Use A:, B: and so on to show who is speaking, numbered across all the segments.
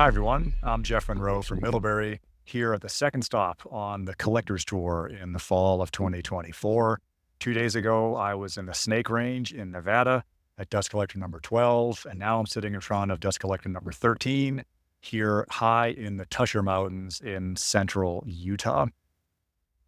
A: Hi, everyone. I'm Jeff Monroe from Middlebury, here at the second stop on the collector's tour in the fall of 2024. 2 days ago, I was in the Snake Range in Nevada at dust collector number 12, and now I'm sitting in front of dust collector number 13 here high in the Tusher Mountains in central Utah.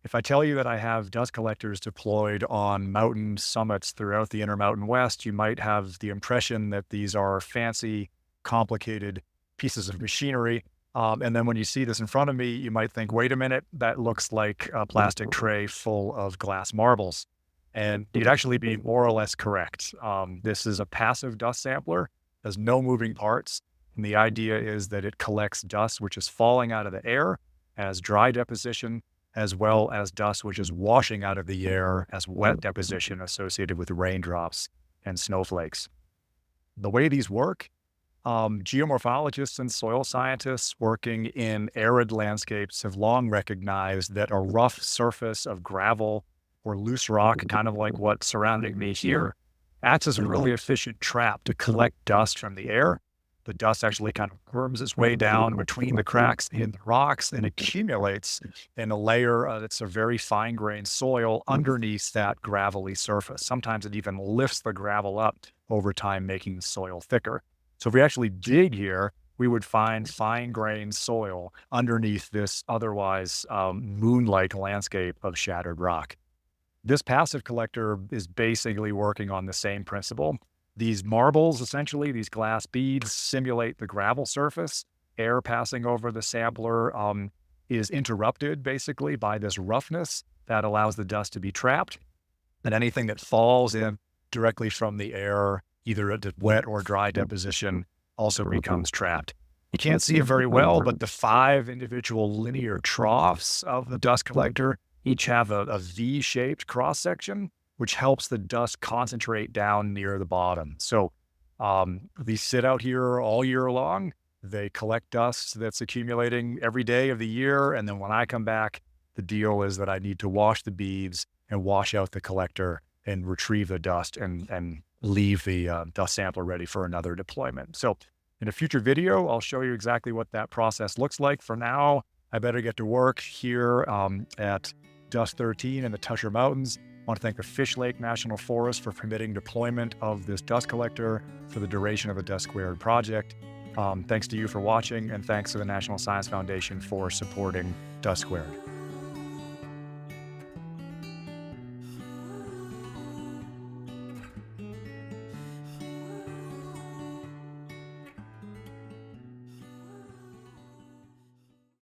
A: If I tell you that I have dust collectors deployed on mountain summits throughout the Intermountain West, you might have the impression that these are fancy, complicated pieces of machinery. And then when you see this in front of me, you might think, wait a minute, that looks like a plastic tray full of glass marbles. And you'd actually be more or less correct. This is a passive dust sampler, has no moving parts. And the idea is that it collects dust which is falling out of the air as dry deposition, as well as dust which is washing out of the air as wet deposition associated with raindrops and snowflakes. The way these work, geomorphologists and soil scientists working in arid landscapes have long recognized that a rough surface of gravel or loose rock, kind of like what's surrounding me here, acts as a really efficient trap to collect dust from the air. The dust actually kind of worms its way down between the cracks in the rocks and accumulates in a layer that's a very fine-grained soil underneath that gravelly surface. Sometimes it even lifts the gravel up over time, making the soil thicker. So if we actually dig here, we would find fine-grained soil underneath this otherwise moon-like landscape of shattered rock. This passive collector is basically working on the same principle. These marbles, essentially, these glass beads, simulate the gravel surface. Air passing over the sampler is interrupted, basically, by this roughness that allows the dust to be trapped. And anything that falls in directly from the air, either at wet or dry deposition, also becomes trapped. You can't see it very well, but the 5 individual linear troughs of the dust collector each have a V-shaped cross-section, which helps the dust concentrate down near the bottom. So these sit out here all year long. They collect dust that's accumulating every day of the year. And then when I come back, the deal is that I need to wash the beads and wash out the collector and retrieve the dust and leave the dust sampler ready for another deployment. So in a future video, I'll show you exactly what that process looks like. For now, I better get to work here at Dust 13 in the Tusher Mountains. I want to thank the Fish Lake National Forest for permitting deployment of this dust collector for the duration of the Dust Squared project. Thanks to you for watching, and thanks to the National Science Foundation for supporting Dust Squared.